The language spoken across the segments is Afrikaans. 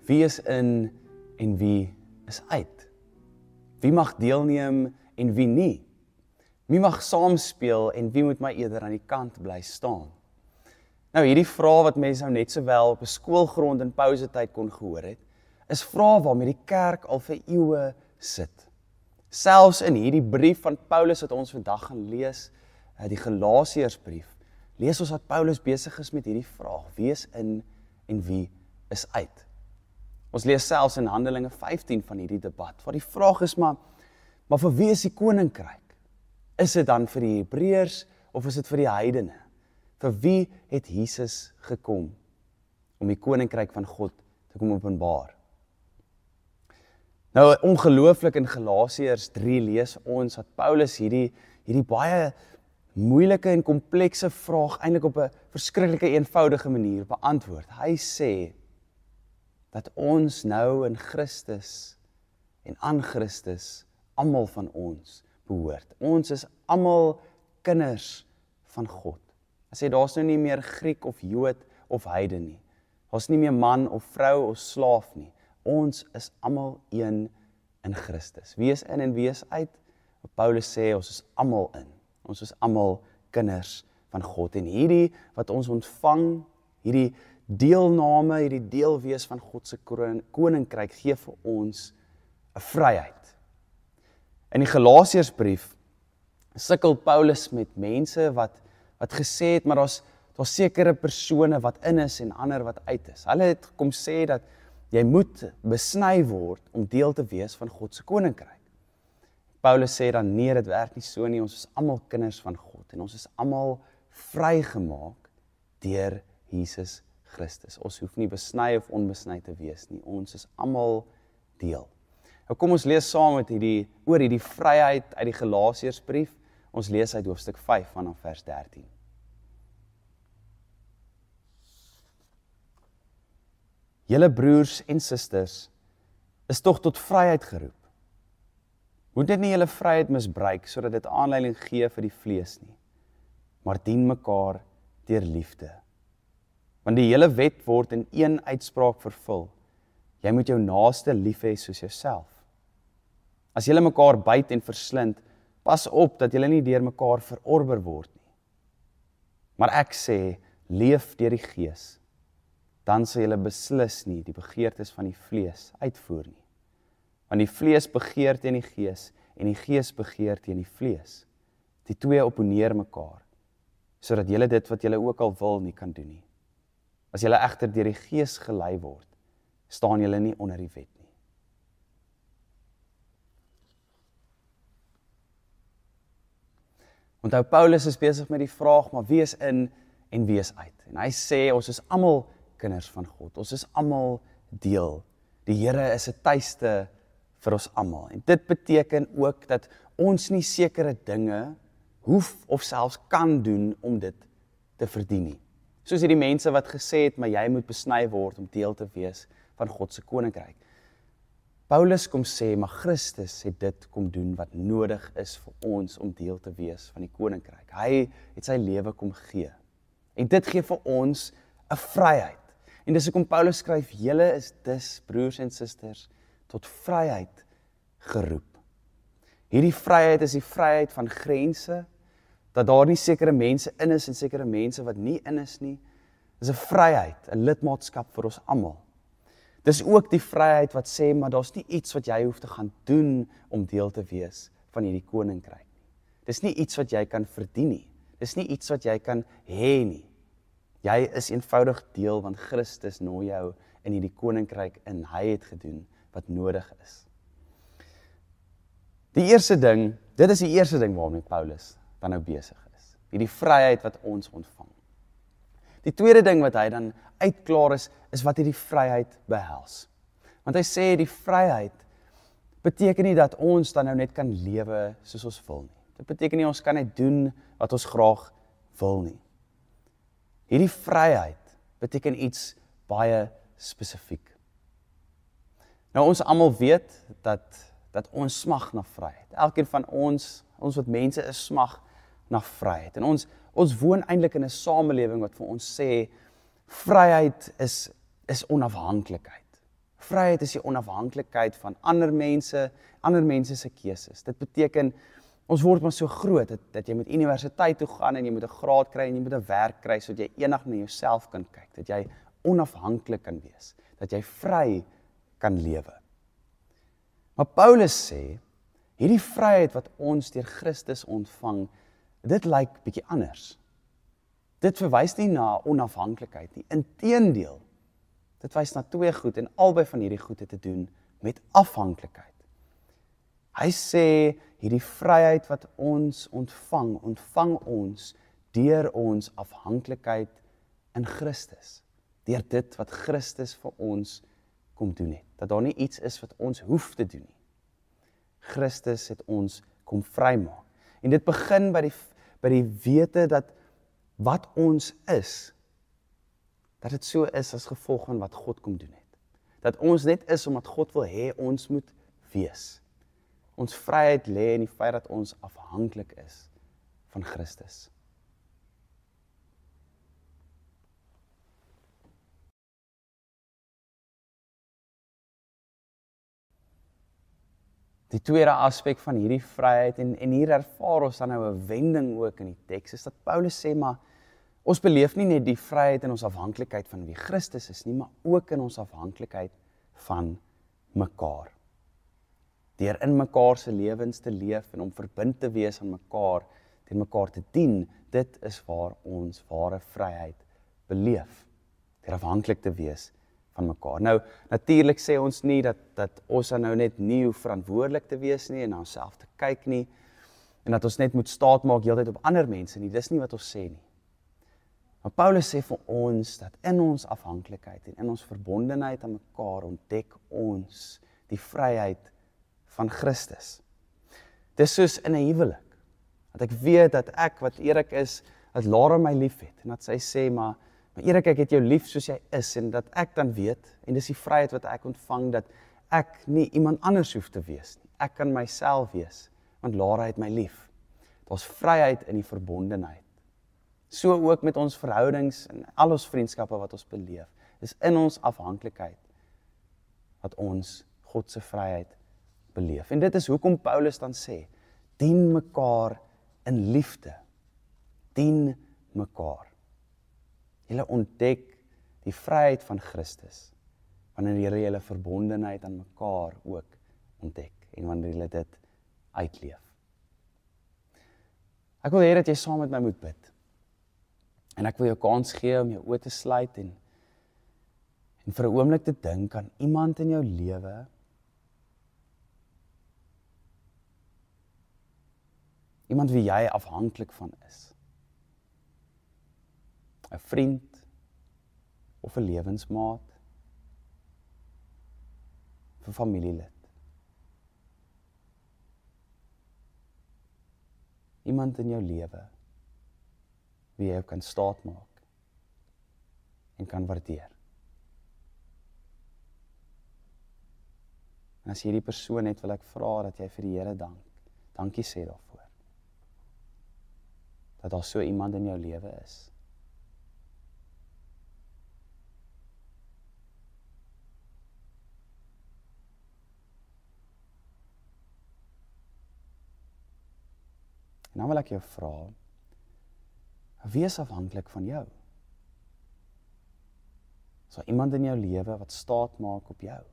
Wie is in en wie is uit? Wie mag deelneem en wie nie? Wie mag saamspeel en wie moet maar eerder aan die kant bly staan? Nou hierdie vrae wat mense nou net sowel op 'n skoolgrond in pausetyd kon gehoor het, is vrae waarmee die kerk al vir eeue sit. Selfs in hierdie brief van Paulus wat ons vandag gaan lees, die Galasiërsbrief, lees ons dat Paulus besig is met hierdie vraag: wie is in en wie is uit? Ons lees selfs in Handelinge 15 van hierdie debat, waar die vraag is maar vir wie is die koninkryk? Is dit dan vir die Hebreërs of is dit vir die heidene? Vir wie het Jesus gekom om die koninkryk van God te kom openbaar? Nou ongelooflik in Galasiërs 3 lees ons dat Paulus hierdie baie moeilike en komplekse vraag eintlik op 'n verskriklike eenvoudige manier beantwoord. Hy sê dat ons nou in Christus en aan Christus almal van ons behoort. Ons is almal kinders van God. Hy sê daar's nou nie meer Griek of Jood of heiden nie. Daar's nie meer man of vrou of slaaf nie. Ons is almal een in Christus. Wie is in en wie is uit? Paulus sê ons is almal in. Ons is almal kinders van God. En hierdie wat ons ontvang, hierdie deelname, hierdie deelwees van God se koninkryk gee vir ons 'n vryheid. In die Galasiërsbrief sukkel Paulus met mense wat gesê het, maar daar's sekere persone wat in is en ander wat uit is. Hulle het kom sê dat jy moet besny word om deel te wees van God se koninkryk. Paulus sê dan nee, dit werk nie so nie, ons is almal kinders van God en ons is almal vrygemaak deur Jesus Christus. Ons hoef nie besny of onbesny te wees nie, ons is almal deel. Nou kom ons lees saam met oor hierdie vryheid uit die Galasiërsbrief. Ons lees uit hoofstuk 5 vanaf vers 13. Julle broers en susters is tog tot vryheid geroep. Moet dit nie julle vryheid misbruik sodat dit aanleiding gee vir die vlees nie, maar dien mekaar deur liefde. Want die hele wet word in een uitspraak vervul: jy moet jou naaste lief hê soos jouself. As julle mekaar byt en verslind, pas op dat julle nie deur mekaar verorber word nie. Maar ek sê, leef deur die Gees, dan sal julle beslis nie die begeertes van die vlees uitvoer nie. Want die vlees begeer teen die Gees en die Gees begeer teen die vlees. Die twee opponeer mekaar, sodat julle dit wat julle ook al wil nie kan doen nie. As julle egter deur die Gees gelei word, staan julle nie onder die wet nie. Onthou, Paulus is besig met die vraag, maar wie is in en wie is uit? En hy sê, ons is almal kinders van God, ons is almal deel. Die Here is 'n tuiste vir ons almal. En dit beteken ook dat ons nie sekere dinge hoef of selfs kan doen om dit te verdien nie. Soos hierdie mense wat gesê het, maar jy moet besny word om deel te wees van God se koninkryk. Paulus kom sê, maar Christus het dit kom doen wat nodig is vir ons om deel te wees van die koninkryk. Hy het sy lewe kom gee. En dit gee vir ons 'n vryheid. En dis hoekom Paulus skryf, julle is dus, broers en susters, tot vryheid geroep. Hierdie vryheid is die vryheid van grense, dat daar nie sekere mense in is en sekere mense wat nie in is nie. Dis 'n vryheid, 'n lidmaatskap vir ons almal. Dis ook die vryheid wat sê, maar daar's nie iets wat jy hoef te gaan doen om deel te wees van hierdie koninkryk nie. Dis nie iets wat jy kan verdien nie. Dis nie iets wat jy kan hê nie. Jy is eenvoudig deel, want Christus nooi jou in hierdie koninkryk in. Hy het gedoen wat nodig is. Dit is die eerste ding waarmee Paulus dan nou besig is. Hierdie vryheid wat ons ontvang. Die tweede ding wat hy dan uitklaar is wat hierdie vryheid behels. Want hy sê die vryheid beteken nie dat ons dan nou net kan lewe soos ons wil nie. Dit beteken nie ons kan net doen wat ons graag wil nie. Hierdie vryheid beteken iets baie spesifiek. Nou ons almal weet dat ons smag na vryheid. Elkeen van ons wat mense is, smag na vryheid. En ons woon eintlik in 'n samelewing wat vir ons sê vryheid is onafhanklikheid. Vryheid is die onafhanklikheid van ander mense se keuses. Dit beteken, ons word maar so groot, dat jy moet universiteit toe gaan en jy moet 'n graad kry en jy moet 'n werk kry, sodat jy eendag na jouself kan kyk, dat jy onafhanklik kan wees, dat jy vry kan lewe. Maar Paulus sê, hierdie vryheid wat ons deur Christus ontvang, dit lyk bietjie anders. Dit verwys nie na onafhanklikheid nie, inteendeel, dit wys na twee goed en albei van hierdie goed het te doen met afhanklikheid. Hy sê, hierdie vryheid wat ons ontvang ons deur ons afhanklikheid in Christus, deur dit wat Christus vir ons kom doen het, dat daar nie iets is wat ons hoef te doen nie. Christus het ons kom vrymaak. En dit begin by die wete dat wat ons is, dat dit so is as gevolg van wat God kom doen het. Dat ons net is omdat God wil hê ons moet wees. Ons vryheid lê in die feit dat ons afhanklik is van Christus. Die tweede aspek van hierdie vryheid, en hier ervaar ons dan nou 'n wending ook in die teks, is dat Paulus sê, maar ons beleef nie net die vryheid in ons afhanklikheid van wie Christus is nie, maar ook in ons afhanklikheid van mekaar. Deur in mekaar se lewens te leef en om verbind te wees aan mekaar, deur mekaar te dien, dit is waar ons ware vryheid beleef, deur afhanklik te wees van mekaar. Nou, natuurlik sê ons nie dat ons nou net nie hoef verantwoordelik te wees nie en na onsself te kyk nie, en dat ons net moet staat maak heeltyd op ander mense nie, dis nie wat ons sê nie. Maar Paulus sê vir ons dat in ons afhanklikheid en in ons verbondenheid aan mekaar ontdek ons die vryheid van Christus. Dis soos in 'n huwelik, dat ek weet dat ek wat Erik is, dat Lara my lief het, en dat sy sê, maar Erik, ek het jou lief soos jy is, en dat ek dan weet, en dis die vryheid wat ek ontvang, dat ek nie iemand anders hoef te wees nie. Ek kan myself wees, want Lara het my lief. Daar's vryheid in die verbondenheid. So ook met ons verhoudings en al ons vriendskappe wat ons beleef. Dis in ons afhanklikheid wat ons God se vryheid beleef. En dit is hoekom Paulus dan sê, dien mekaar in liefde. Dien mekaar. Julle ontdek die vryheid van Christus, wanneer julle verbondenheid aan mekaar ook ontdek, en wanneer julle dit uitleef. Ek wil hê dat jy saam met my moet bid. En ek wil jou kans gee om jou oë te sluit en vir 'n oomblik te dink aan iemand in jou lewe, iemand wie jy afhanklik van is. 'n Vriend of 'n lewensmaat, 'n familielid. Iemand in jou lewe wie jy kan staatmaak en kan waardeer. En as jy die persoon het, wil ek vra dat jy vir die Here dankie sê daarvoor. Dat daar so iemand in jou lewe is. En dan wil ek jou vra, wie is afhanklik van jou? Is daar iemand in jou lewe wat staat maak op jou?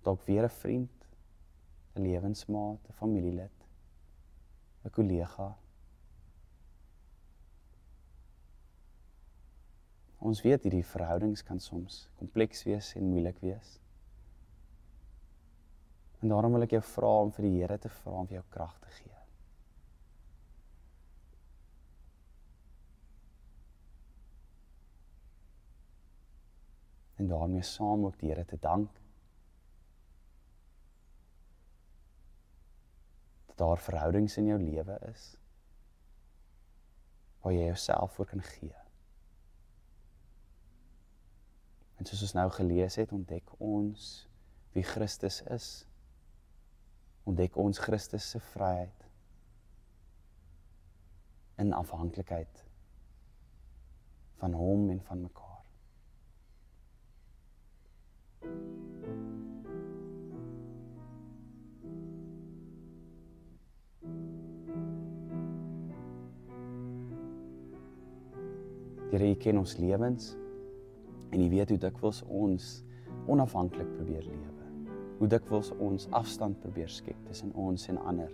Dalk weer 'n vriend, 'n lewensmaat, 'n familielid, 'n kollega. Ons weet hierdie verhoudings kan soms kompleks wees en moeilik wees. En daarom wil ek jou vra om vir die Here te vra om vir jou krag te gee. En daarmee saam ook die Here te dank, dat daar verhoudings in jou lewe is, waar jy jouself voor kan gee. En soos ons nou gelees het, ontdek ons wie Christus is, ontdek ons Christus se vryheid, in afhanklikheid van hom en van mekaar. Here, U ken ons lewens en U weet hoe dikwels ons onafhanklik probeer lewe. Hoe dikwels ons afstand probeer skep tussen ons en ander.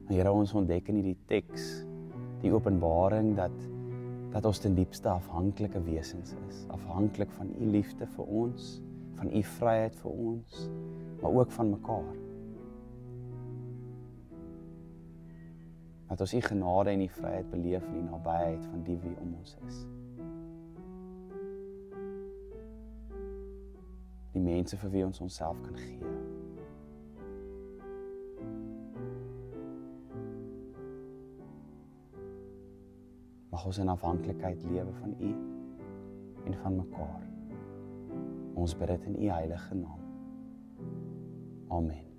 Maar Here, ons ontdek in hierdie teks, die openbaring dat ons ten diepste afhanklike wesens is, afhanklik van U liefde vir ons, van U vryheid vir ons, maar ook van mekaar. Dat ons U genade en U vryheid beleef in die nabyheid van die wie om ons is. Die mense vir wie ons onsself kan gee. Mag ons in afhanklikheid lewe van U en van mekaar. Ons bid dit in U heilige naam. Amen.